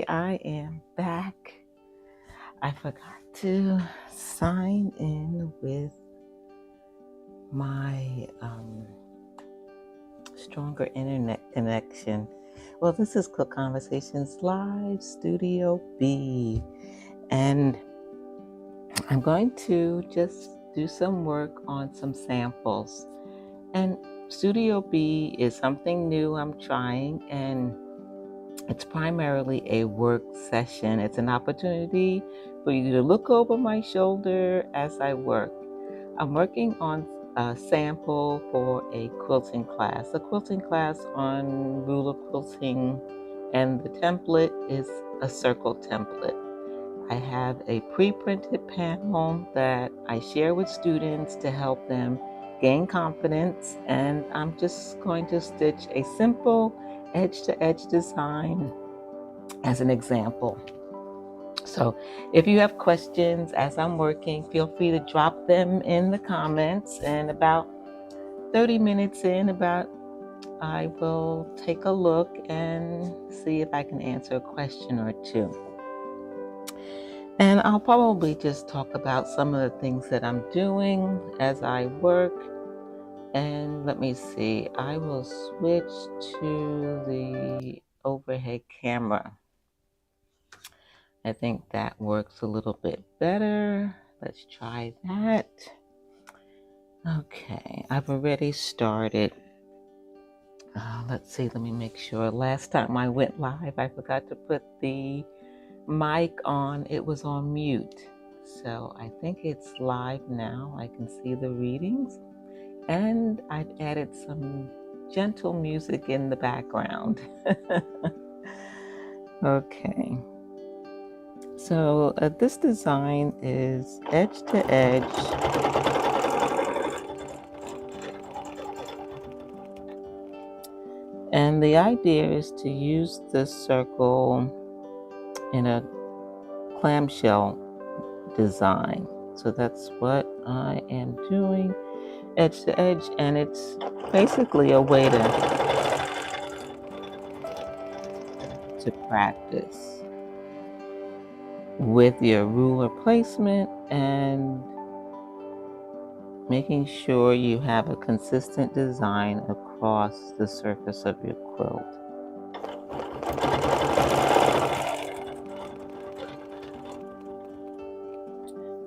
I am back. I forgot to sign in with my stronger internet connection. Well, this is Quilt Conversations Live Studio B, and I'm going to just do some work on some samples. And Studio B is something new I'm trying, and it's primarily a work session. It's an opportunity for you to look over my shoulder as I work. I'm working on a sample for a quilting class on ruler quilting, and the template is a circle template. I have a pre-printed panel that I share with students to help them gain confidence, and I'm just going to stitch a simple edge-to-edge design as an example. So if you have questions as I'm working, feel free to drop them in the comments, and about 30 minutes in, I will take a look and see if I can answer a question or two. And I'll probably just talk about some of the things that I'm doing as I work. And let me see, I will switch to the overhead camera. I think that works a little bit better. Let's try that. Okay, I've already started. Let's see, let me make sure. Last time I went live, I forgot to put the mic on. It was on mute. So I think it's live now. I can see the readings. And I've added some gentle music in the background. Okay. So this design is edge to edge. And the idea is to use this circle in a clamshell design. So that's what I am doing, edge to edge, and it's basically a way to practice with your ruler placement and making sure you have a consistent design across the surface of your quilt.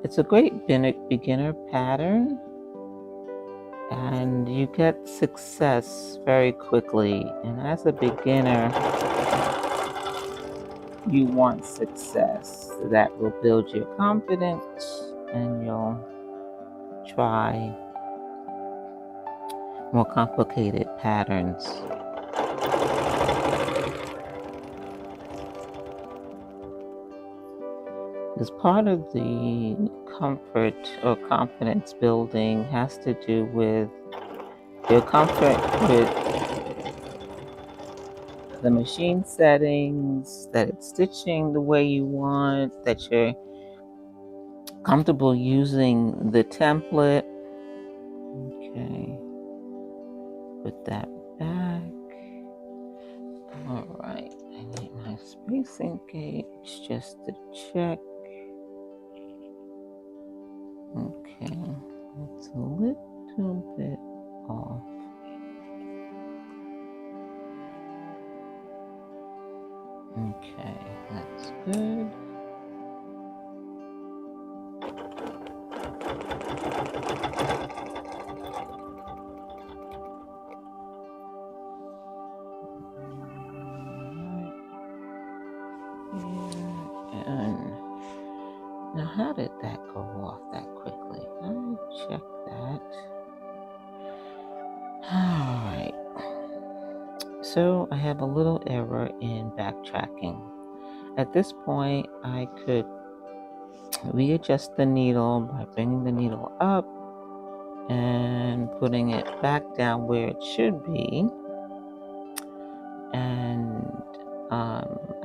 It's a great beginner pattern, and you get success very quickly. And as a beginner, you want success. That will build your confidence, and you'll try more complicated patterns. As part of the comfort or confidence building has to do with your comfort with the machine settings, that it's stitching the way you want, that you're comfortable using the template. Okay, put that back. All right, I need my spacing gauge just to check. Okay, it's a little bit off. Okay, that's good. And now, how did that go off that quickly? I'll check that. All right. So I have a little error in backtracking. At this point, I could readjust the needle by bringing the needle up and putting it back down where it should be. And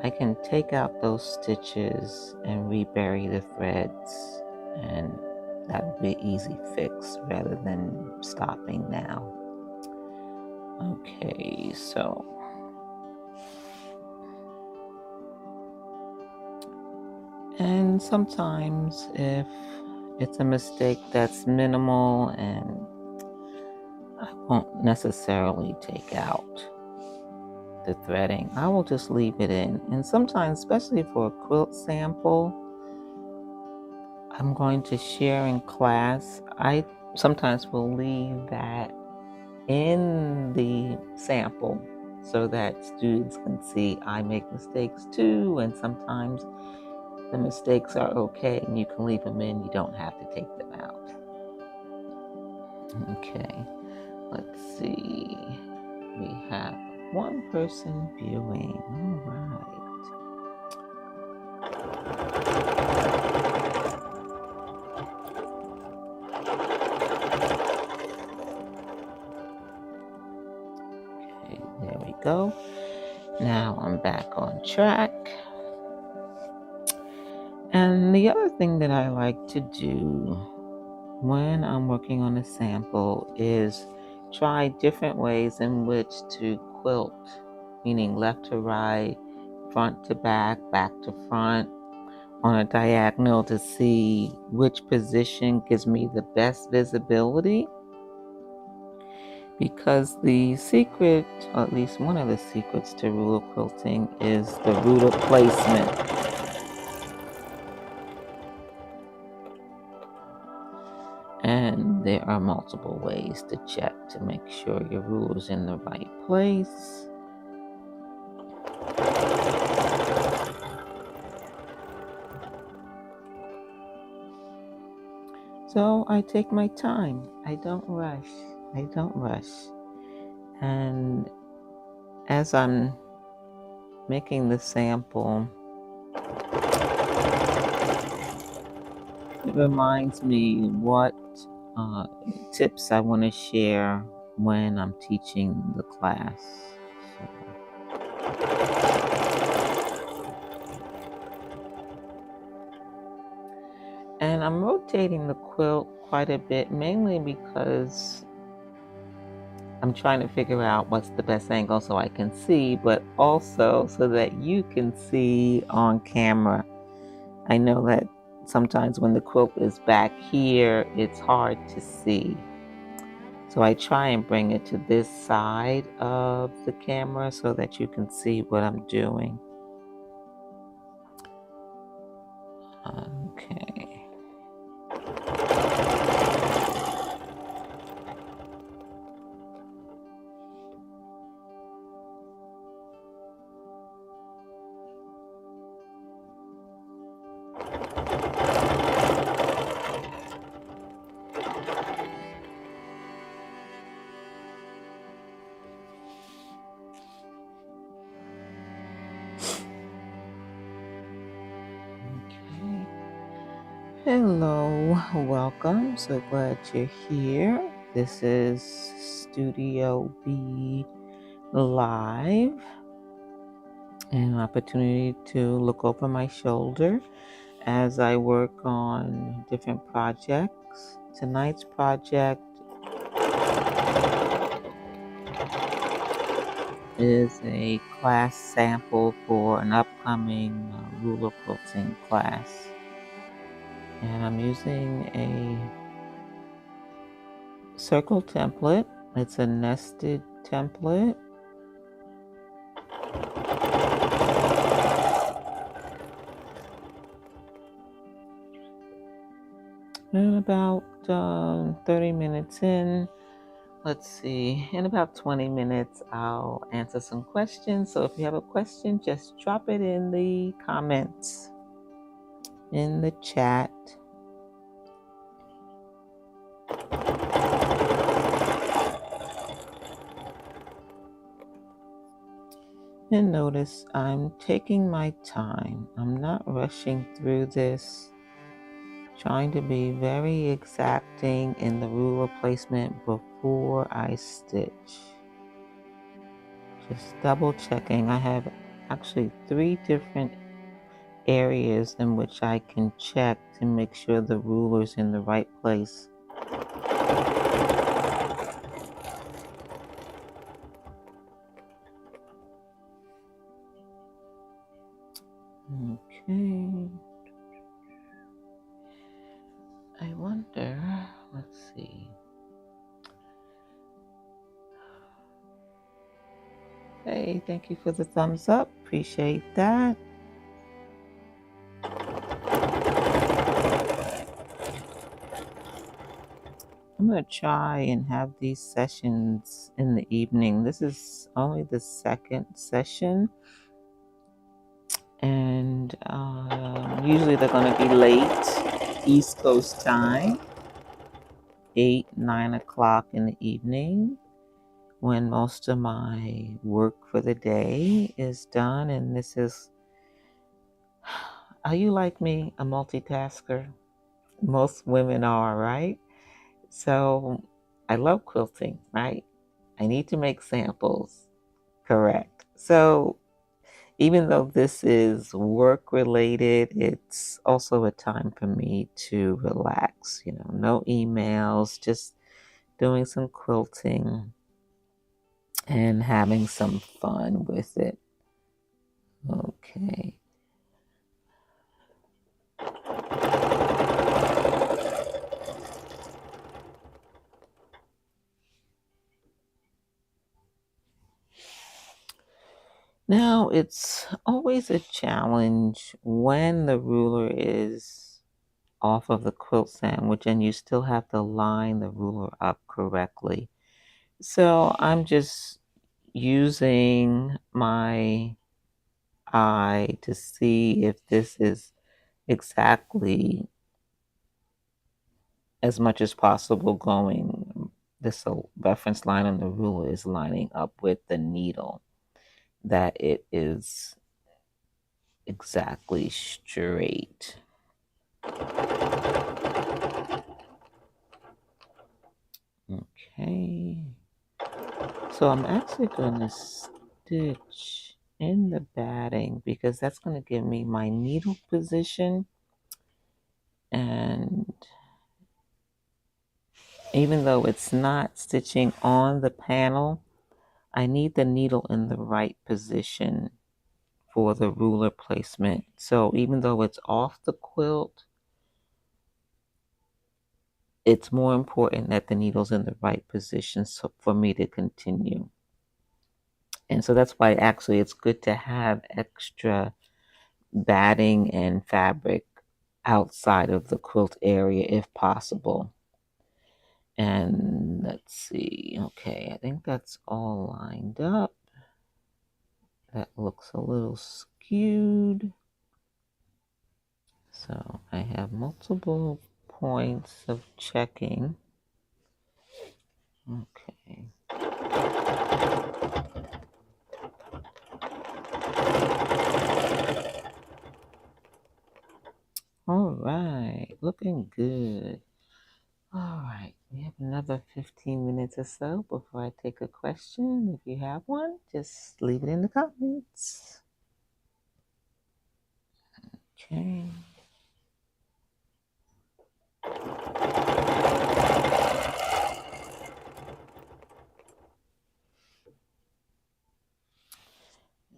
I can take out those stitches and rebury the threads, and that would be an easy fix rather than stopping now. Okay, so And sometimes if it's a mistake that's minimal and I won't necessarily take out the threading, I will just leave it in. And sometimes, especially for a quilt sample, I'm going to share in class. I sometimes will leave that in the sample so that students can see I make mistakes too, and sometimes the mistakes are okay and you can leave them in, you don't have to take them out. Okay, let's see. We have one person viewing. All right. Okay, there we go. Now I'm back on track. And the other thing that I like to do when I'm working on a sample is try different ways in which to quilt, meaning left to right, front to back, back to front, on a diagonal to see which position gives me the best visibility. Because the secret, or at least one of the secrets to ruler quilting, is the ruler placement. And there are multiple ways to check to make sure your ruler's in the right place. So I take my time. I don't rush. And as I'm making the sample, it reminds me what tips I want to share when I'm teaching the class. And I'm rotating the quilt quite a bit, mainly because I'm trying to figure out what's the best angle so I can see, but also so that you can see on camera. I know that sometimes when the quilt is back here, it's hard to see. So I try and bring it to this side of the camera so that you can see what I'm doing. Okay. Hello, welcome. So glad you're here. This is Studio B Live, an opportunity to look over my shoulder as I work on different projects. Tonight's project is a class sample for an upcoming ruler quilting class. And I'm using a circle template. It's a nested template. And about 30 minutes in, let's see, in about 20 minutes, I'll answer some questions. So if you have a question, just drop it in the comments, in the chat. And notice I'm taking my time. I'm not rushing through this, trying to be very exacting in the ruler placement before I stitch. Just double checking. I have actually 3 different areas in which I can check to make sure the ruler's in the right place. Okay. I wonder, let's see. Hey, thank you for the thumbs up. Appreciate that. I'm going to try and have these sessions in the evening. This is only the second session, and usually they're going to be late East Coast time, 8, 9 o'clock in the evening, when most of my work for the day is done. And this is, are you like me, a multitasker? Most women are, right? So I love quilting, right? I need to make samples, correct. So even though this is work related, it's also a time for me to relax, no emails, just doing some quilting and having some fun with it. Okay. Now, it's always a challenge when the ruler is off of the quilt sandwich and you still have to line the ruler up correctly. So I'm just using my eye to see if this is exactly as much as possible going. This reference line on the ruler is lining up with the needle, that it is exactly straight. Okay. So I'm actually going to stitch in the batting because that's going to give me my needle position. And even though it's not stitching on the panel, I need the needle in the right position for the ruler placement. So even though it's off the quilt, it's more important that the needle's in the right position for me to continue. And so that's why actually it's good to have extra batting and fabric outside of the quilt area if possible. And let's see. Okay, I think that's all lined up. That looks a little skewed. So I have multiple points of checking. Okay. All right, looking good. All right, we have another 15 minutes or so before I take a question. If you have one, just leave it in the comments. Okay.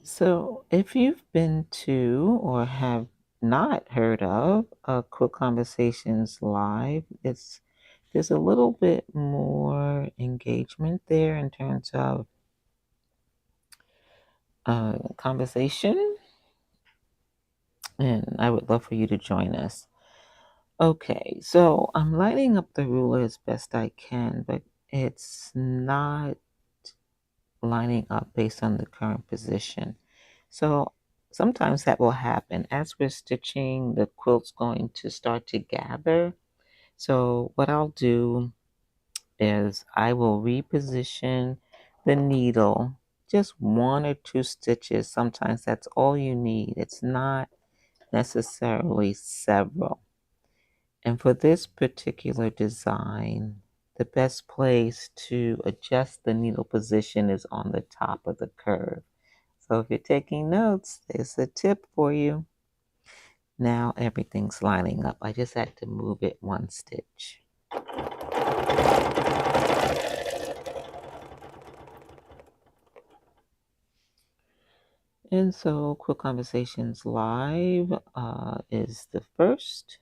So, if you've been to or have not heard of Quick Conversations Live, there's a little bit more engagement there in terms of conversation, and I would love for you to join us. Okay, so I'm lining up the ruler as best I can, but it's not lining up based on the current position. So sometimes that will happen. As we're stitching, the quilt's going to start to gather. So what I'll do is I will reposition the needle, just 1 or 2 stitches. Sometimes that's all you need. It's not necessarily several. And for this particular design, the best place to adjust the needle position is on the top of the curve. So if you're taking notes, there's a tip for you. Now everything's lining up. I just had to move it 1 stitch. And so Quick Conversations Live is the first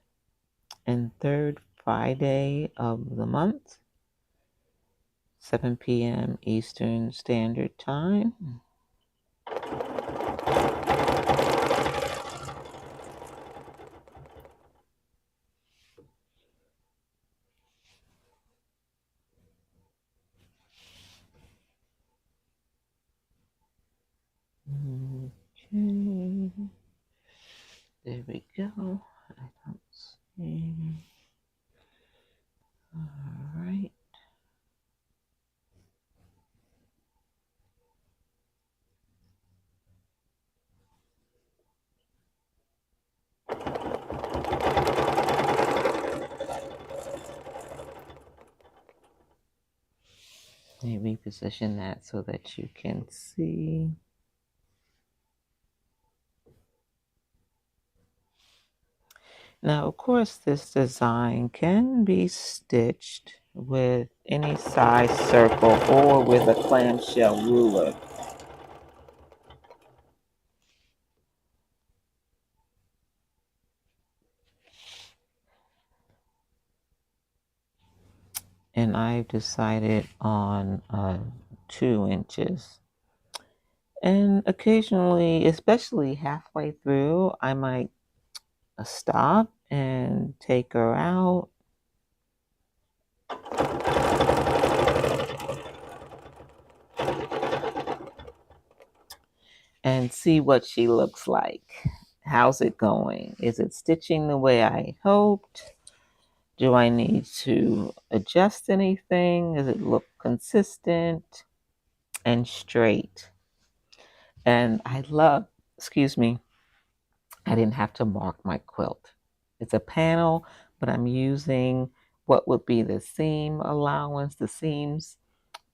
and third Friday of the month, 7 p.m. Eastern Standard Time. Okay. There we go. I don't see. All right. Maybe position that so that you can see. Now, of course, this design can be stitched with any size circle or with a clamshell ruler. And I've decided on 2 inches. And occasionally, especially halfway through, I might stop and take her out. And see what she looks like. How's it going? Is it stitching the way I hoped? Do I need to adjust anything? Does it look consistent and straight? And I love, excuse me, I didn't have to mark my quilt. It's a panel, but I'm using what would be the seam allowance, the seams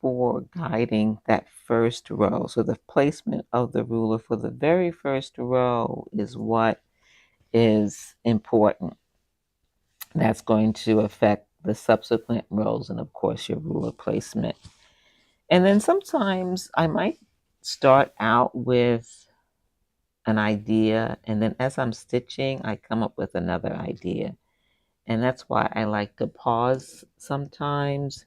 for guiding that first row. So the placement of the ruler for the very first row is what is important. That's going to affect the subsequent rows and, of course, your ruler placement. And then sometimes I might start out with an idea, and then as I'm stitching, I come up with another idea. And that's why I like to pause sometimes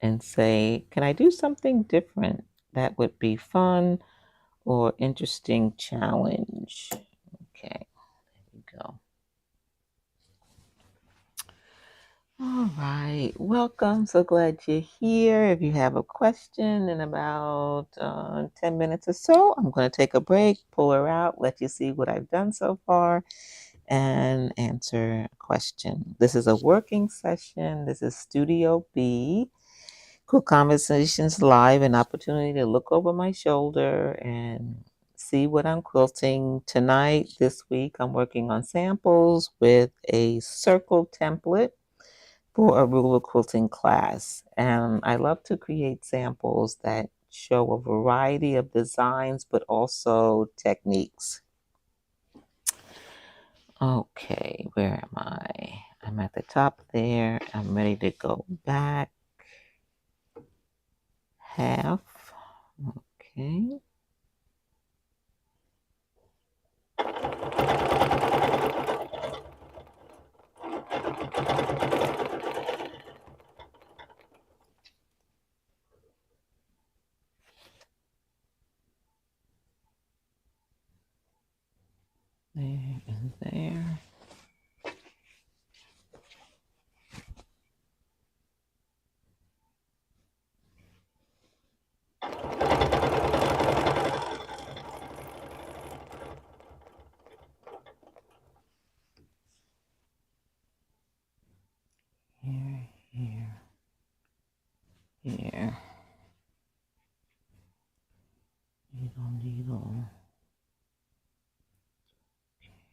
and say, can I do something different that would be fun or interesting challenge? Okay, there we go. All right, welcome. So glad you're here. If you have a question in about 10 minutes or so, I'm going to take a break, pull her out, let you see what I've done so far, and answer a question. This is a working session. This is Studio B. Cool Conversations Live, an opportunity to look over my shoulder and see what I'm quilting. Tonight, this week, I'm working on samples with a circle template for a ruler quilting class. And I love to create samples that show a variety of designs, but also techniques. Okay, where am I? I'm at the top there. I'm ready to go back half. Okay. There and there. Here, here, here. Needle, needle.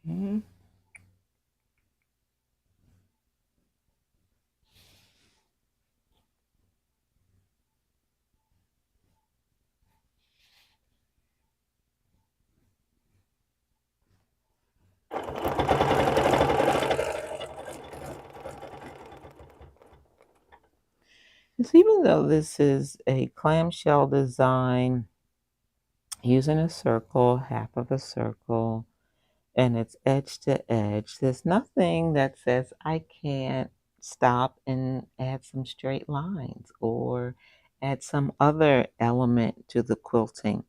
Okay. Because even though this is a clamshell design using a circle, half of a circle, and it's edge to edge, there's nothing that says I can't stop and add some straight lines or add some other element to the quilting.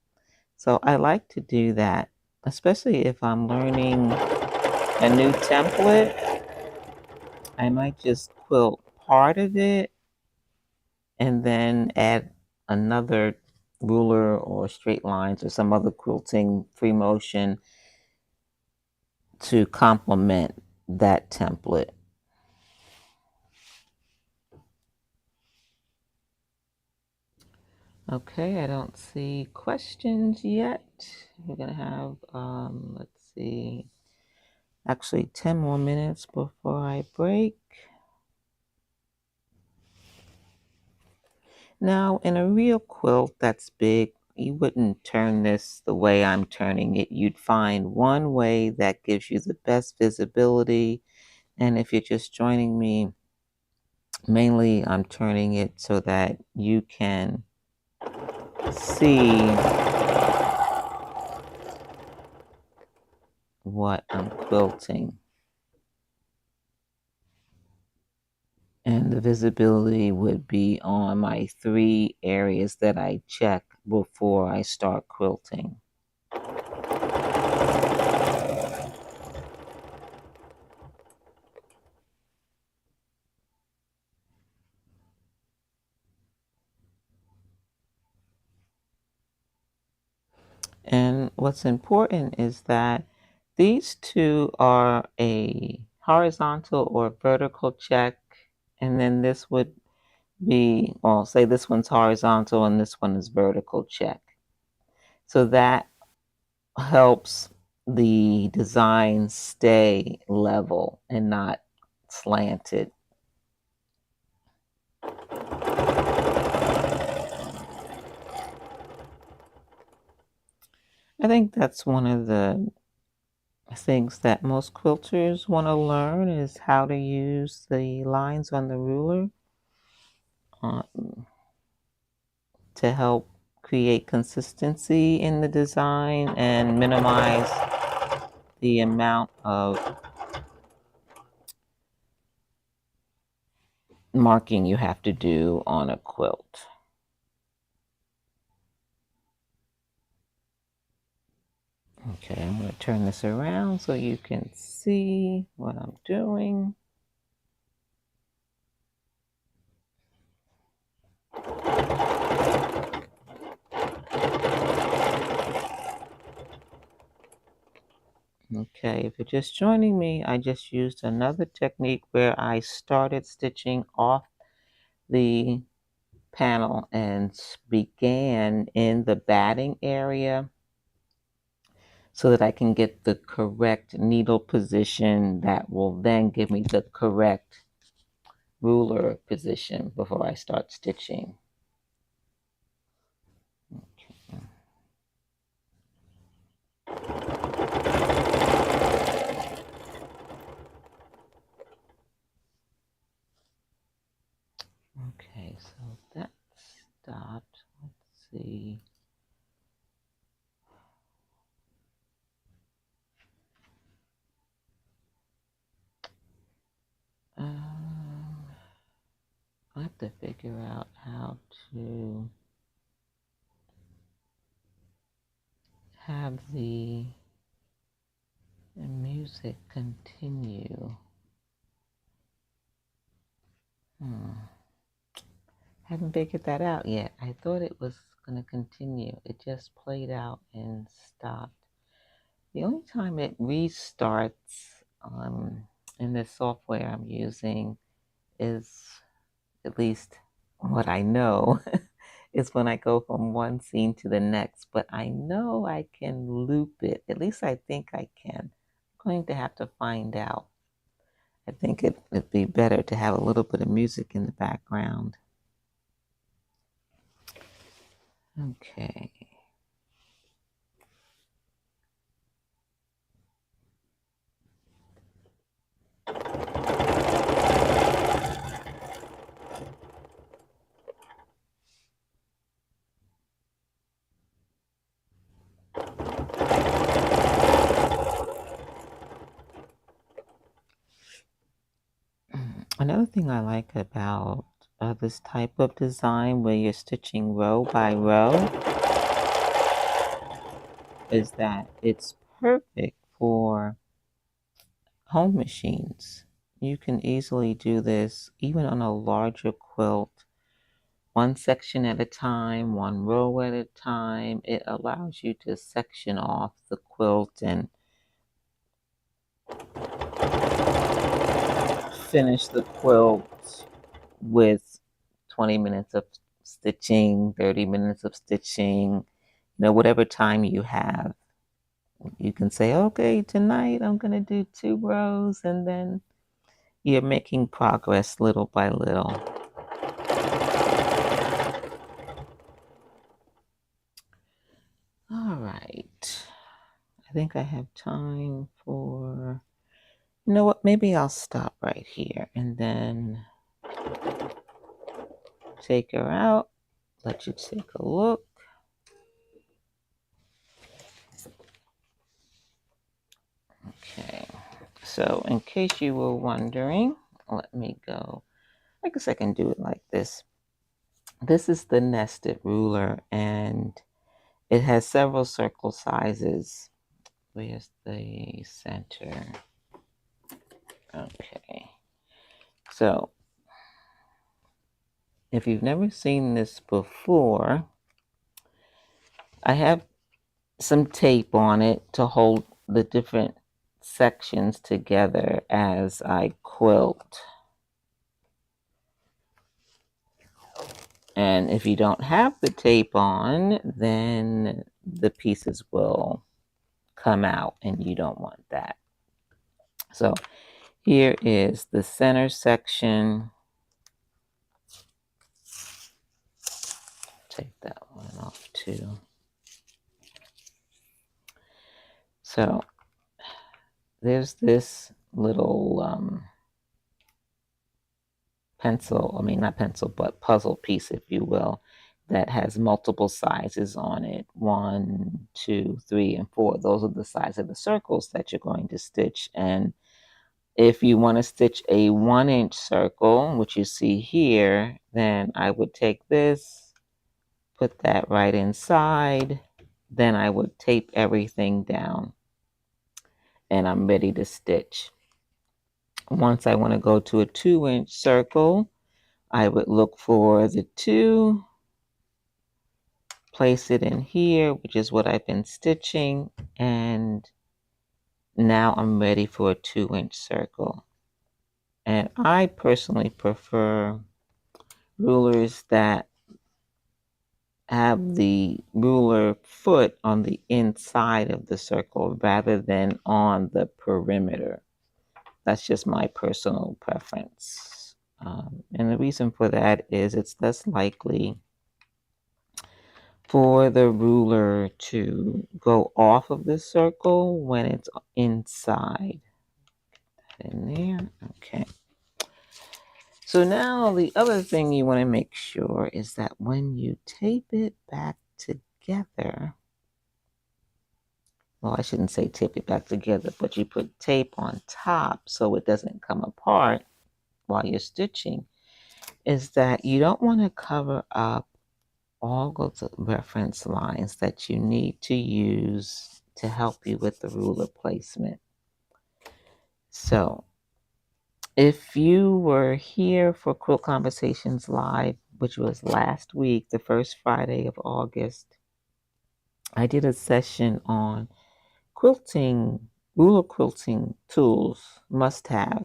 So I like to do that, especially if I'm learning a new template. I might just quilt part of it and then add another ruler or straight lines or some other quilting free motion to complement that template. Okay, I don't see questions yet. We're gonna have, let's see, actually 10 more minutes before I break. Now, in a real quilt that's big, you wouldn't turn this the way I'm turning it. You'd find one way that gives you the best visibility. And if you're just joining me, mainly I'm turning it so that you can see what I'm quilting. And the visibility would be on my 3 areas that I check before I start quilting. And what's important is that these two are a horizontal or vertical check, and then this would be, well, say this one's horizontal and this one is vertical check. So that helps the design stay level and not slanted. I think that's one of the things that most quilters want to learn is how to use the lines on the ruler uh, to help create consistency in the design and minimize the amount of marking you have to do on a quilt. Okay, I'm going to turn this around so you can see what I'm doing. Okay, if you're just joining me, I just used another technique where I started stitching off the panel and began in the batting area so that I can get the correct needle position that will then give me the correct ruler position before I start stitching. Okay, so that stopped. Let's see. I have to figure out how to have the music continue. Haven't figured that out yet. I thought it was going to continue. It just played out and stopped. The only time it restarts in this software I'm using is, at least what I know, is when I go from one scene to the next. But I know I can loop it. At least I think I can. I'm going to have to find out. I think it'd be better to have a little bit of music in the background. Okay. Another thing I like about this type of design where you're stitching row by row is that it's perfect for home machines. You can easily do this even on a larger quilt, one section at a time, one row at a time. It allows you to section off the quilt and finish the quilt with 20 minutes of stitching, 30 minutes of stitching, whatever time you have. You can say, okay, tonight I'm going to do 2 rows, and then you're making progress little by little. All right. I think I have time for, you know what, maybe I'll stop right here and then take her out, let you take a look. Okay, so in case you were wondering, let me go. I guess I can do it like this. This is the nested ruler, and it has several circle sizes. Where's the center? Okay, so if you've never seen this before, I have some tape on it to hold the different sections together as I quilt. And if you don't have the tape on, then the pieces will come out, and you don't want that. So here is the center section. Take that one off too. So there's this little pencil, not pencil, but puzzle piece, if you will, that has multiple sizes on it. 1, 2, 3, and 4. Those are the size of the circles that you're going to stitch. And if you want to stitch a 1-inch circle, which you see here, then I would take this, put that right inside, then I would tape everything down, and I'm ready to stitch. Once I want to go to a 2-inch circle, I would look for the 2, place it in here, which is what I've been stitching, and now I'm ready for a 2-inch circle. And I personally prefer rulers that have the ruler foot on the inside of the circle rather than on the perimeter. That's just my personal preference. And the reason for that is it's less likely for the ruler to go off of the circle when it's inside. Get that in there. Okay. So now the other thing you want to make sure is that when you tape it back together, well, I shouldn't say tape it back together, but you put tape on top so it doesn't come apart while you're stitching, is that you don't want to cover up all of the reference lines that you need to use to help you with the ruler placement. So if you were here for Quilt Conversations Live, which was last week, the first Friday of August, I did a session on ruler quilting tools, must have,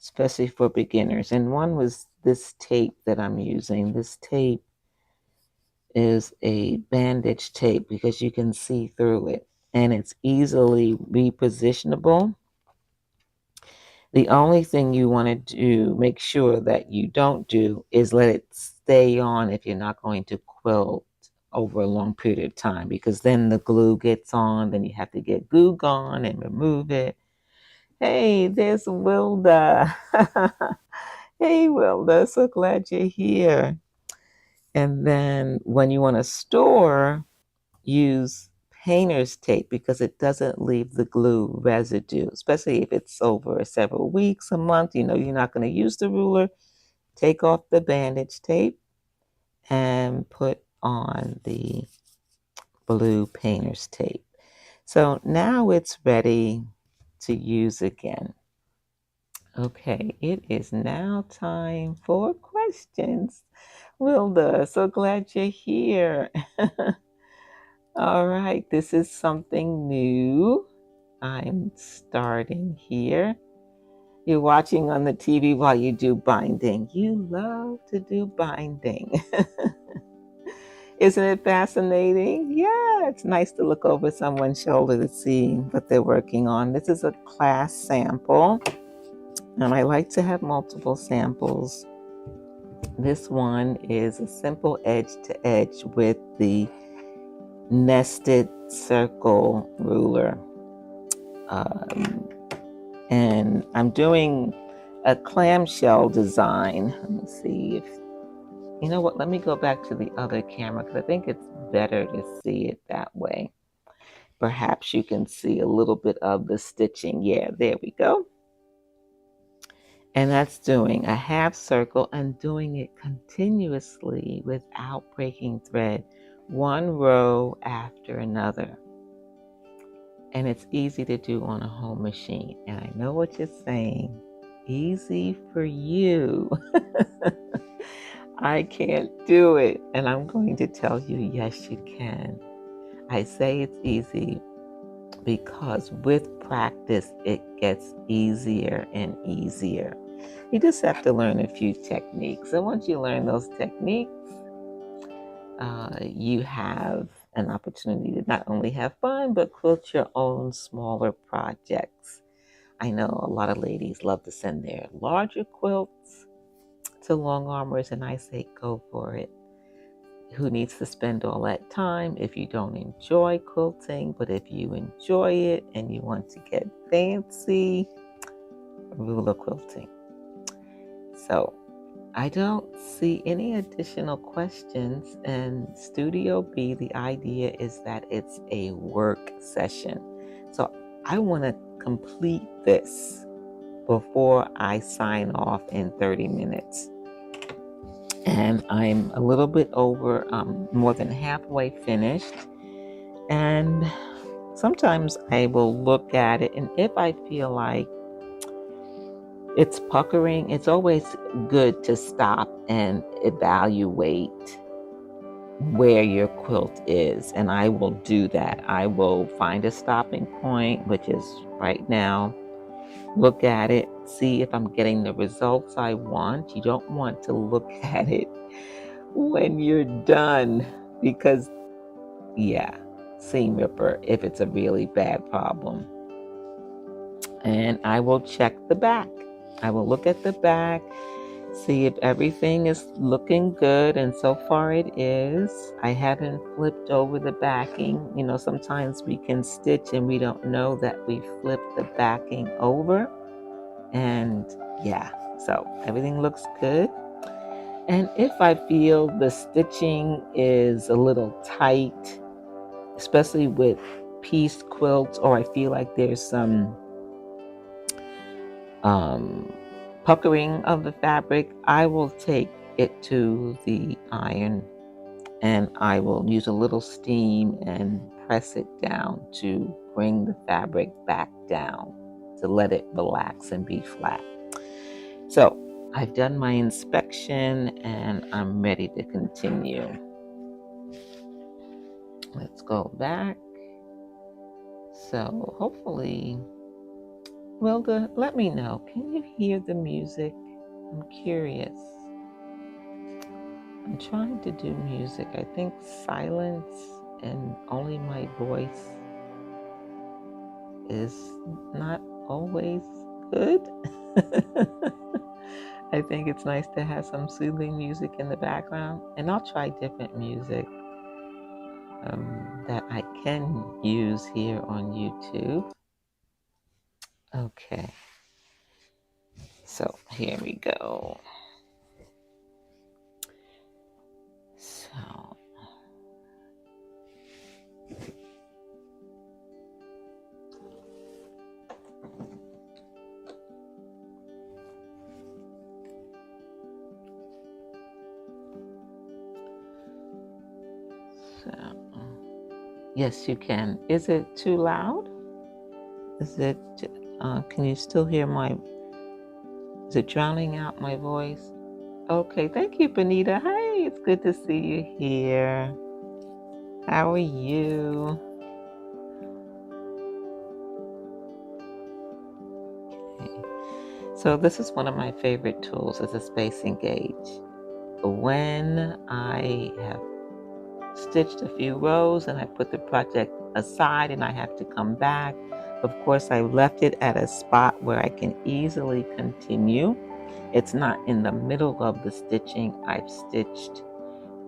especially for beginners. And one was this tape that I'm using. This tape is a bandage tape because you can see through it, and it's easily repositionable. The only thing you want to do, make sure that you don't do, is let it stay on if you're not going to quilt over a long period of time, because then the glue gets on, then you have to get glue gone and remove it. Hey, there's Wilda. Hey, Wilda, so glad you're here. And then when you want to store, use painter's tape because it doesn't leave the glue residue, especially if it's over several weeks, a month. You know you're not going to use the ruler. Take off the bandage tape and put on the blue painter's tape. So now it's ready to use again. Okay, it is now time for questions. Wilda, so glad you're here. All right, this is something new. I'm starting here. You're watching on the TV while you do binding. You love to do binding. Isn't it fascinating? Yeah, it's nice to look over someone's shoulder to see what they're working on. This is a class sample, and I like to have multiple samples. This one is a simple edge to edge with the nested circle ruler. And I'm doing a clamshell design. Let me see if, you know what, let me go back to the other camera because I think it's better to see it that way. Perhaps you can see a little bit of the stitching. Yeah, there we go. And that's doing a half circle and doing it continuously without breaking thread, one row after another. And it's easy to do on a home machine. And I know what you're saying. Easy for you. I can't do it. And I'm going to tell you, yes, you can. I say it's easy because with practice, it gets easier and easier. You just have to learn a few techniques. And once you learn those techniques, you have an opportunity to not only have fun, but quilt your own smaller projects. I know a lot of ladies love to send their larger quilts to long armors, and I say go for it. Who needs to spend all that time if you don't enjoy quilting? But if you enjoy it and you want to get fancy, ruler quilting. So I don't see any additional questions. And Studio B, the idea is that it's a work session. So I want to complete this before I sign off in 30 minutes. And I'm a little bit over, more than halfway finished. And sometimes I will look at it, and if I feel like it's puckering, it's always good to stop and evaluate where your quilt is. And I will do that. I will find a stopping point, which is right now. Look at it, see if I'm getting the results I want. You don't want to look at it when you're done because, yeah, seam ripper if it's a really bad problem. And I will check the back. I will look at the back, see if everything is looking good, and so far it is. I haven't flipped over the backing. You know, sometimes we can stitch and we don't know that we flipped the backing over. And yeah, so everything looks good. And if I feel the stitching is a little tight, especially with piece quilts, or I feel like there's some puckering of the fabric, I will take it to the iron and I will use a little steam and press it down to bring the fabric back down, to let it relax and be flat. So I've done my inspection and I'm ready to continue. Let's go back. So hopefully, Wilda, let me know. Can you hear the music? I'm curious. I'm trying to do music. I think silence and only my voice is not always good. I think it's nice to have some soothing music in the background. And I'll try different music that I can use here on YouTube. Okay. So here we go. So Yes, you can. Is it too loud? Is it, can you still hear is it drowning out my voice? Okay, thank you, Benita. Hey, it's good to see you here. How are you? Okay. So this is one of my favorite tools, is a spacing gauge. When I have stitched a few rows and I put the project aside and I have to come back, of course I left it at a spot where I can easily continue. It's not in the middle of the stitching. I've stitched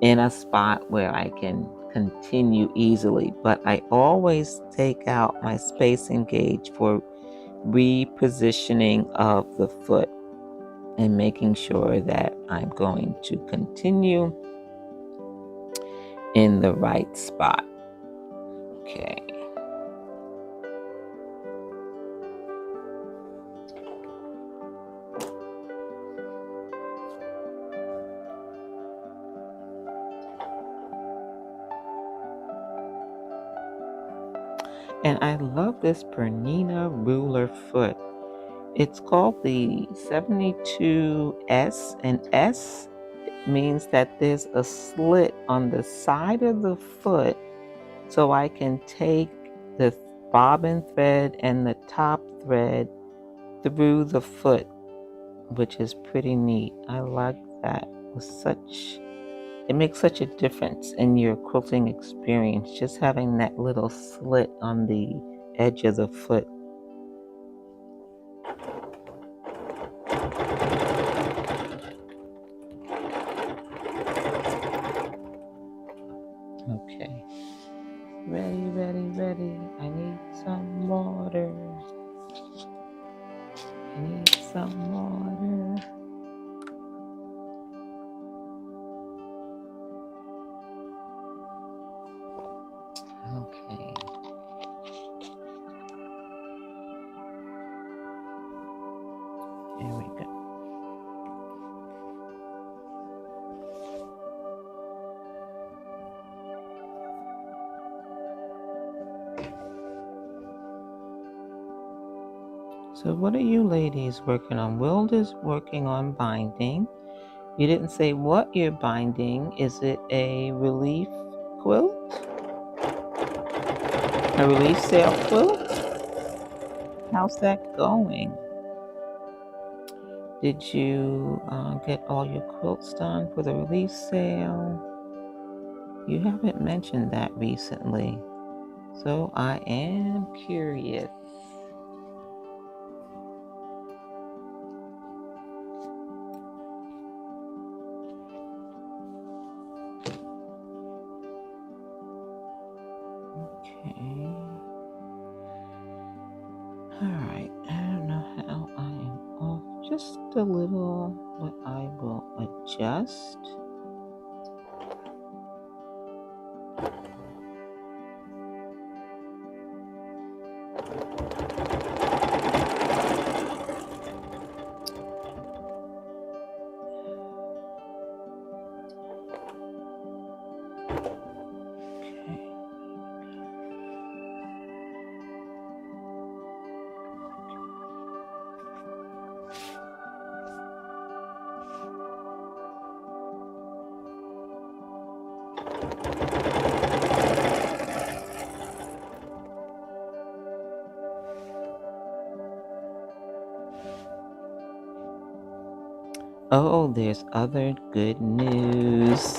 in a spot where I can continue easily, but I always take out my spacing gauge for repositioning of the foot and making sure that I'm going to continue in the right spot. Okay. And I love this Pernina ruler foot. It's called the 72S, and S means that there's a slit on the side of the foot, so I can take the bobbin thread and the top thread through the foot, which is pretty neat. I like that. It makes such a difference in your quilting experience, just having that little slit on the edge of the foot. Okay. Ready. I need some water. Okay. There we go. So what are you ladies working on? Wild is working on binding. You didn't say what you're binding. Is it a relief quilt? A relief sale quilt? How's that going? Did you get all your quilts done for the relief sale? You haven't mentioned that recently, so I am curious. Okay. Alright, I don't know how I am off just a little, but I will adjust. Oh, there's other good news.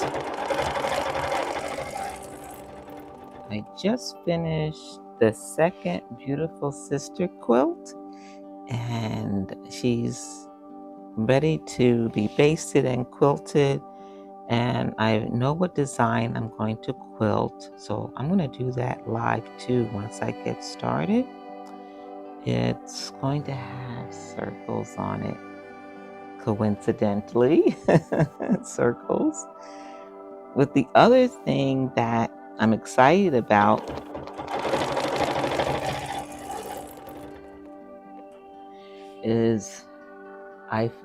I just finished the second Beautiful Sister quilt, and she's ready to be basted and quilted, and I know what design I'm going to quilt, so I'm going to do that live too once I get started. It's going to have circles on it, coincidentally. Circles. With the other thing that I'm excited about is I've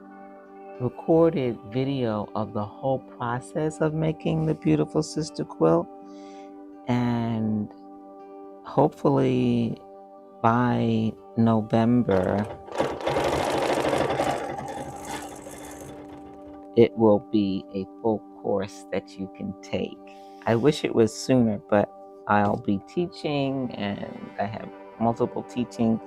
recorded video of the whole process of making the Beautiful Sister quilt, And hopefully by November, it will be a full course that you can take. I wish it was sooner, but I'll be teaching and I have multiple teaching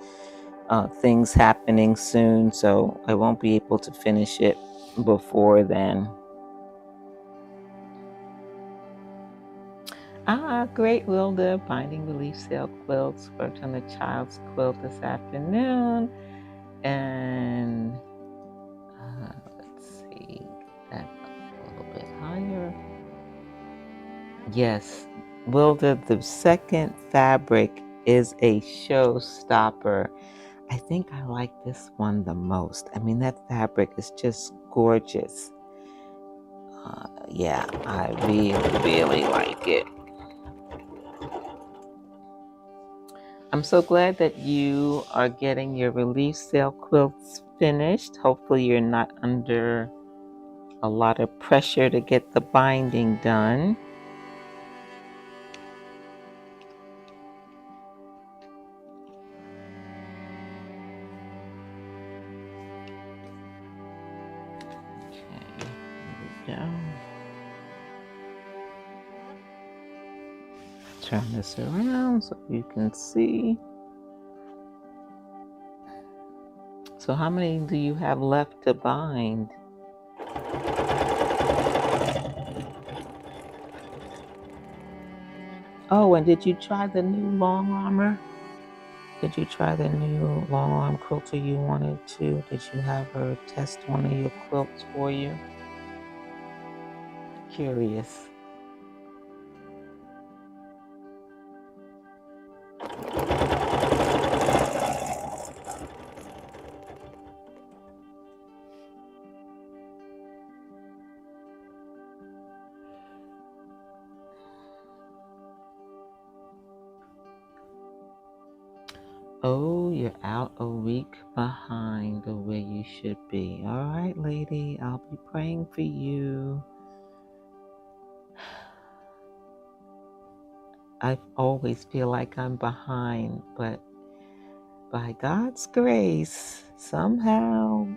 things happening soon, so I won't be able to finish it before then. Great, Wilda. Binding relief sail quilts. Worked on the child's quilt this afternoon. And let's see, that a little bit higher. Yes, Wilda, the second fabric is a showstopper. I think I like this one the most. I mean, that fabric is just gorgeous. Yeah, I really like it. I'm so glad that you are getting your relief sail quilts finished. Hopefully you're not under a lot of pressure to get the binding done. Okay, here we go. Turn this around so you can see. So how many do you have left to bind? Oh, and did you try the new long armor? Did you try the new long arm quilter you wanted to? Did you have her test one of your quilts for you? Curious. Oh, you're out a week behind the way you should be. All right, lady, I'll be praying for you. I always feel like I'm behind, but by God's grace, somehow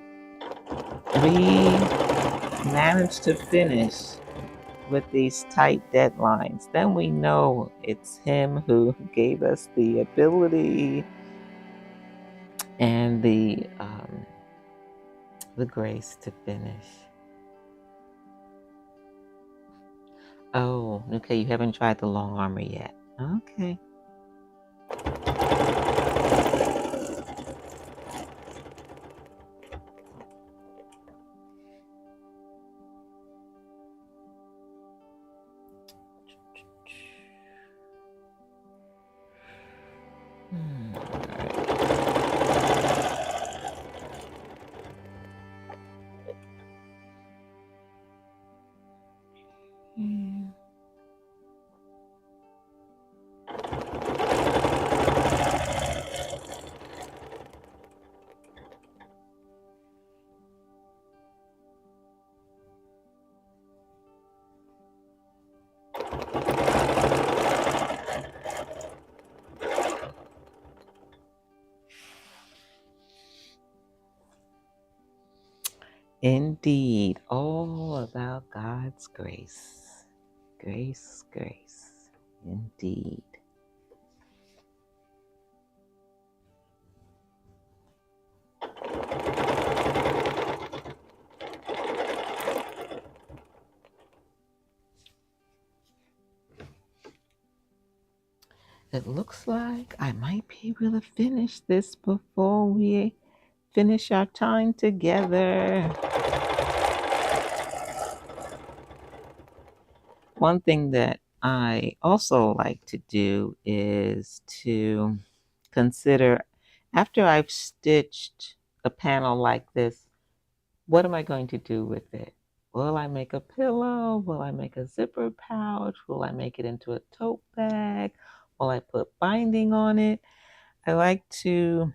we managed to finish with these tight deadlines. Then we know it's Him who gave us the ability and the grace to finish. Oh, okay, you haven't tried the long armor yet. Okay. Indeed, all about God's grace. Grace, grace. Indeed. It looks like I might be able to finish this before we finish our time together. One thing that I also like to do is to consider, after I've stitched a panel like this, what am I going to do with it? Will I make a pillow? Will I make a zipper pouch? Will I make it into a tote bag? Will I put binding on it? I like to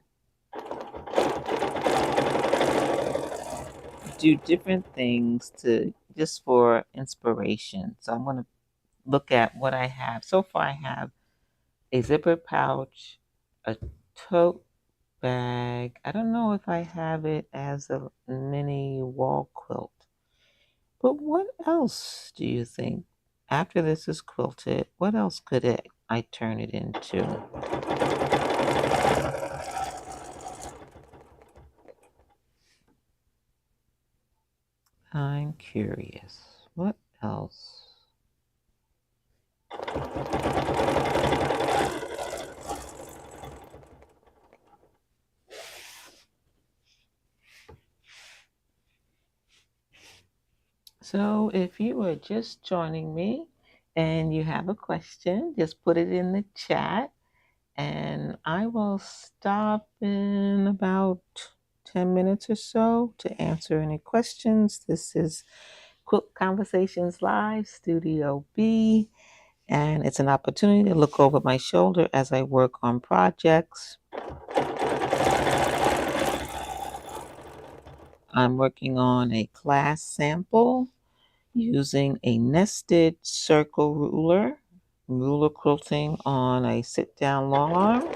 do different things to just for inspiration. So I'm going to look at what I have. So far, I have a zipper pouch, a tote bag. I don't know if I have it as a mini wall quilt. But what else do you think? After this is quilted, what else could I turn it into? I'm curious. What else? So if you are just joining me and you have a question, just put it in the chat and I will stop in about 10 minutes or so to answer any questions. This is Quilt Conversations Live, Studio B, and it's an opportunity to look over my shoulder as I work on projects. I'm working on a class sample using a nested circle ruler quilting on a sit-down long arm.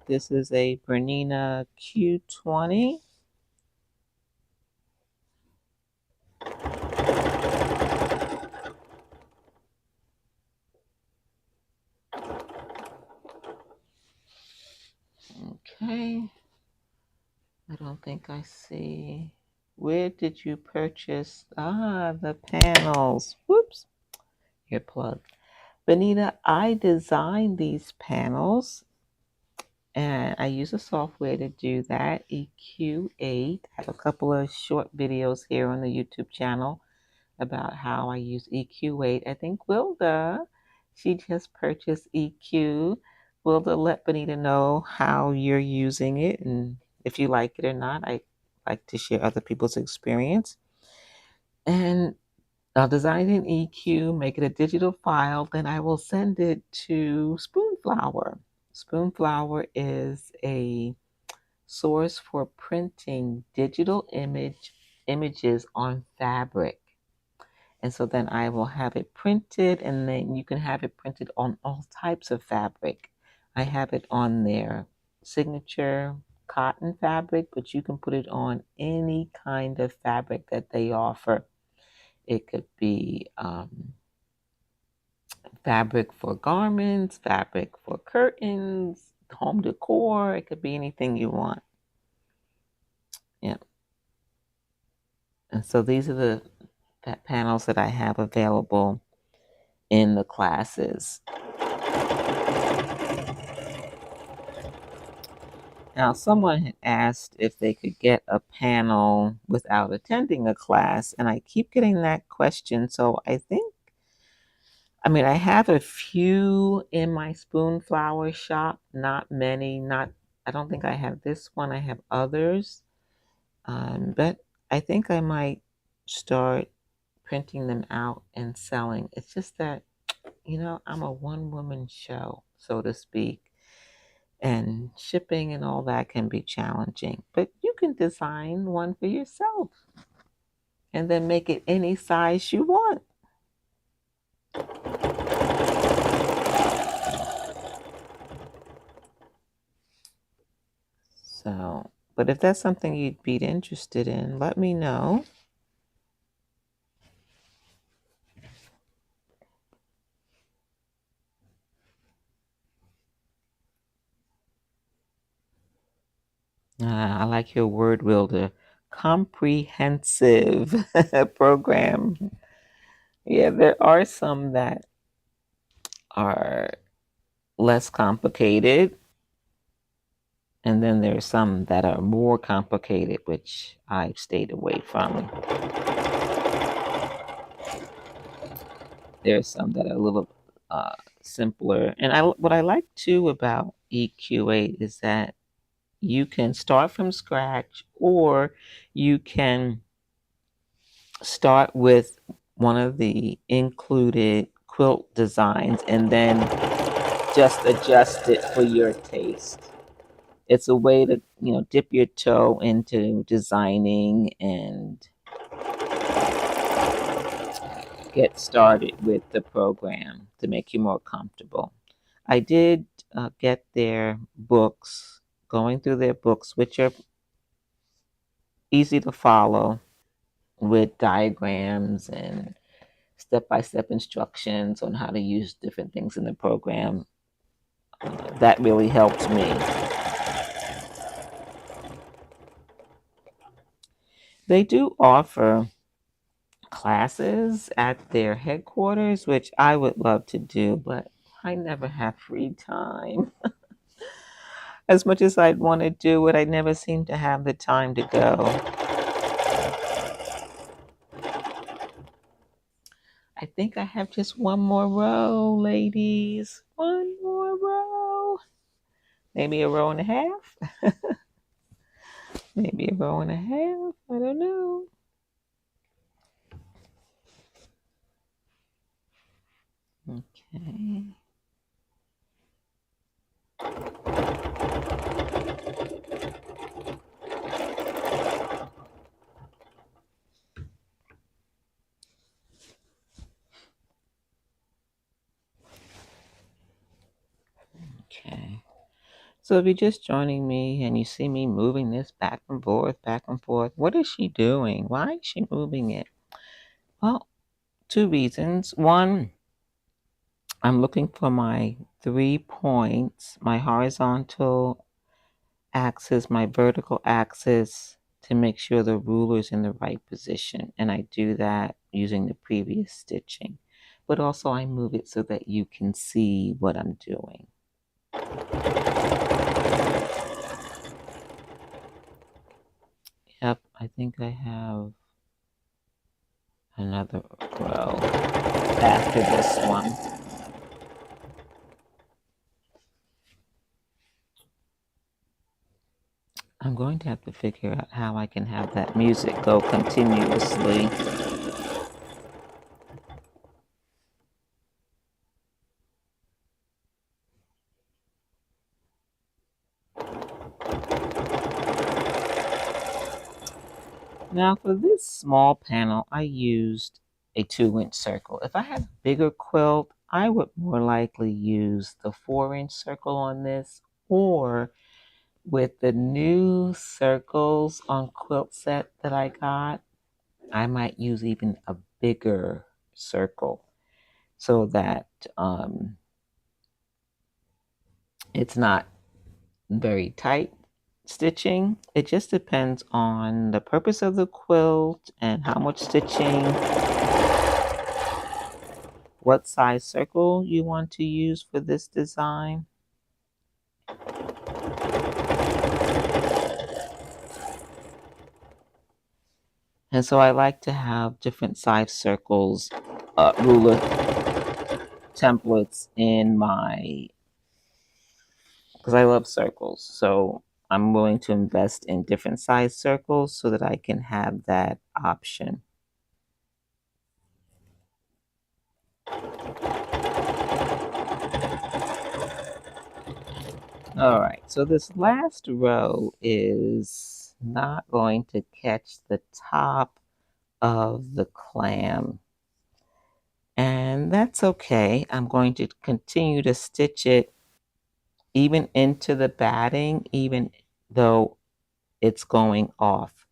This is a Bernina Q20. Okay, I don't think I see. Where did you purchase? The panels. Whoops, earplug. Benita, I designed these panels and I use a software to do that, EQ8. I have a couple of short videos here on the YouTube channel about how I use EQ8. I think Wilda, she just purchased EQ. Wilda, let Benita know how you're using it and if you like it or not. I like to share other people's experience. And I'll design an EQ, make it a digital file, then I will send it to Spoonflower. Spoonflower is a source for printing digital images on fabric. And so then I will have it printed, and then you can have it printed on all types of fabric. I have it on their signature cotton fabric, but you can put it on any kind of fabric that they offer. It could be fabric for garments, fabric for curtains, home decor. It could be anything you want. Yeah. And so these are the panels that I have available in the classes. Now, someone had asked if they could get a panel without attending a class, and I keep getting that question. So I have a few in my Spoonflower shop, not many, I don't think I have this one, I have others. But I think I might start printing them out and selling. It's just that, I'm a one-woman show, so to speak, and shipping and all that can be challenging. But you can design one for yourself and then make it any size you want. So, but if that's something you'd be interested in, let me know. I like your word, Wilder. Comprehensive program. Yeah, there are some that are less complicated, and then there's some that are more complicated, which I've stayed away from. There's some that are a little simpler. And what I like too about EQ8 is that you can start from scratch, or you can start with one of the included quilt designs and then just adjust it for your taste. It's a way to, dip your toe into designing and get started with the program to make you more comfortable. I did get their books, going through their books, which are easy to follow with diagrams and step-by-step instructions on how to use different things in the program. That really helped me. They do offer classes at their headquarters, which I would love to do, but I never have free time. As much as I'd want to do it, I never seem to have the time to go. I think I have just one more row, ladies. One more row. Maybe a row and a half. Maybe a row and a half. I don't know. Okay. Okay. So if you're just joining me and you see me moving this back and forth, what is she doing? Why is she moving it? Well, two reasons. One, I'm looking for my 3 points, my horizontal axis, my vertical axis, to make sure the ruler's in the right position. And I do that using the previous stitching. But also I move it so that you can see what I'm doing. Yep, I think I have another row after this one. I'm going to have to figure out how I can have that music go continuously. Now for this small panel, I used a 2-inch circle. If I had a bigger quilt, I would more likely use the 4-inch circle on this, or with the new circles on quilt set that I got, I might use even a bigger circle so that it's not very tight stitching. It just depends on the purpose of the quilt and how much stitching, what size circle you want to use for this design. And so I like to have different size circles, ruler templates in my, because I love circles. So I'm willing to invest in different size circles so that I can have that option. All right, so this last row is not going to catch the top of the clam. And that's okay. I'm going to continue to stitch it even into the batting, even though it's going off.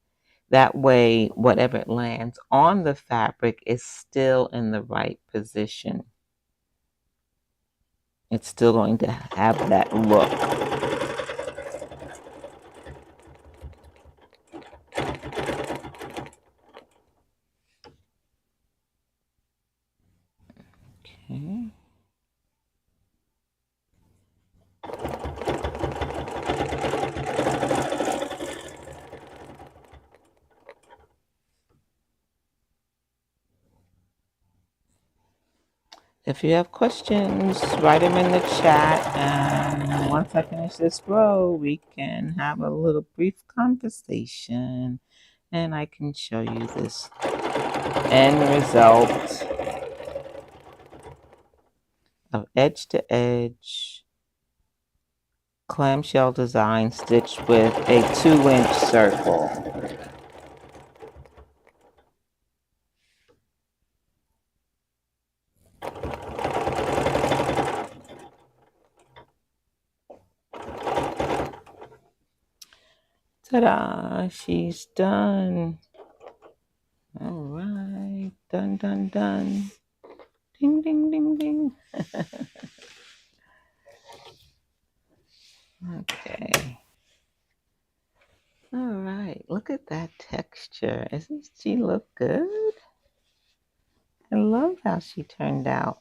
That way, whatever lands on the fabric is still in the right position. It's still going to have that look. Okay. If you have questions, write them in the chat, and once I finish this row, we can have a little brief conversation, and I can show you this end result of edge to edge clamshell design stitched with a 2-inch circle. Ta-da! She's done. All right. Done, done, done. Ding, ding, ding, ding. Okay. All right. Look at that texture. Doesn't she look good? I love how she turned out.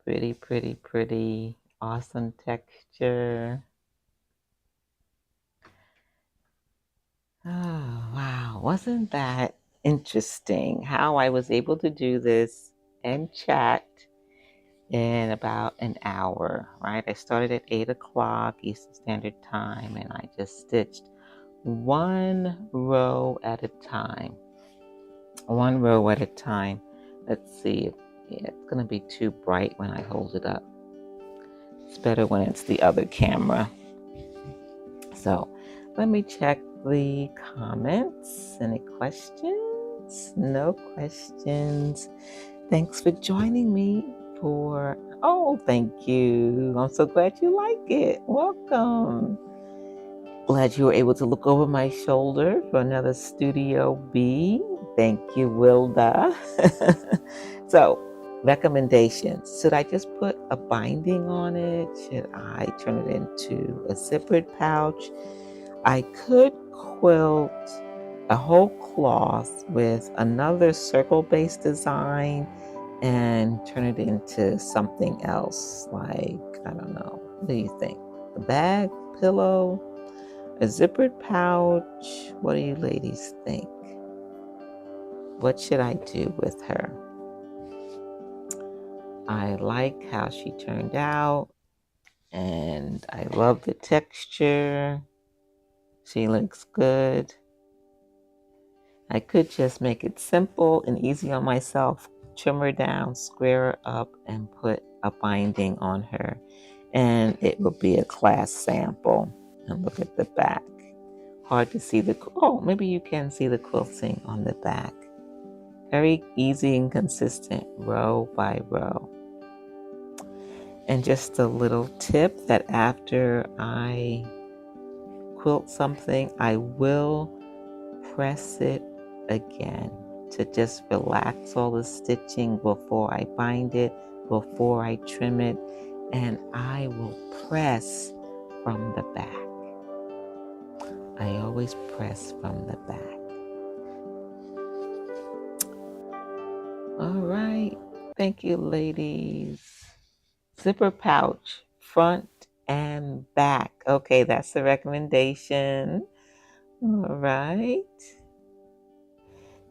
Pretty, pretty, pretty. Awesome texture. Oh, wow. Wasn't that interesting how I was able to do this and chat in about an hour, right? I started at 8 o'clock Eastern Standard Time and I just stitched one row at a time. One row at a time. Let's see. Yeah, it's going to be too bright when I hold it up. It's better when it's the other camera. So let me check the comments. Any questions? No questions. Thanks for joining me for, oh, thank you. I'm so glad you like it. Welcome. Glad you were able to look over my shoulder for another Studio B. Thank you, Wilda. So, recommendations. Should I just put a binding on it? Should I turn it into a zippered pouch? I could quilt a whole cloth with another circle-based design and turn it into something else, like, I don't know, what do you think? A bag, pillow, a zippered pouch? What do you ladies think? What should I do with her? I like how she turned out and I love the texture. She looks good. I could just make it simple and easy on myself, trim her down, square her up, and put a binding on her. And it will be a class sample. And look at the back. Hard to see the, oh, maybe you can see the quilting on the back. Very easy and consistent, row by row. And just a little tip that after I quilt something, I will press it again to just relax all the stitching before I bind it, before I trim it, and I will press from the back. I always press from the back. All right. Thank you, ladies. Zipper pouch, front and back. Okay, that's the recommendation. All right.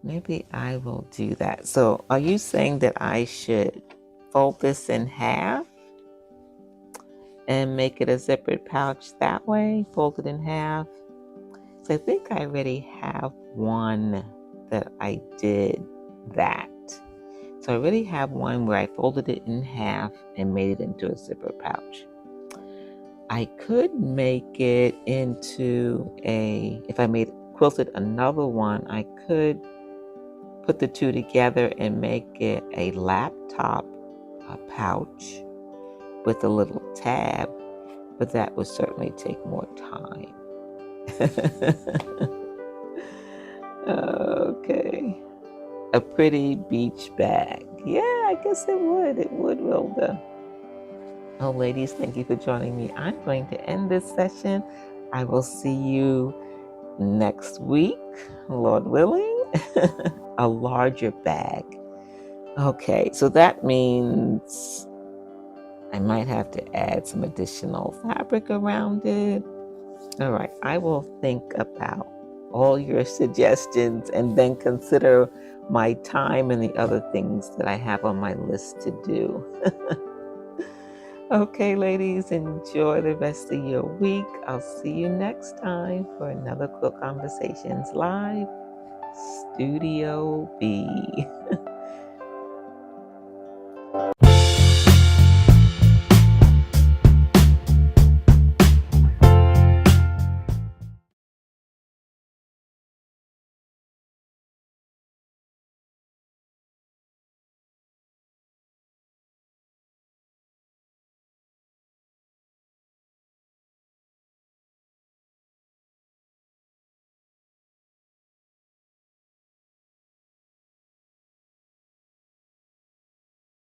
Maybe I will do that. So are you saying that I should fold this in half and make it a zippered pouch that way? Fold it in half? So I think I already have one that I did that. So I already have one where I folded it in half and made it into a zipper pouch. I could make it into if I quilted another one, I could put the two together and make it a laptop pouch with a little tab, but that would certainly take more time. Okay. A pretty beach bag. Yeah, I guess it would. It would, Wilda. Oh, ladies, thank you for joining me. I'm going to end this session. I will see you next week, Lord willing. A larger bag. Okay, so that means I might have to add some additional fabric around it. All right, I will think about all your suggestions and then consider my time and the other things that I have on my list to do. Okay, ladies, enjoy the rest of your week. I'll see you next time for another Quilt Conversations Live Studio B.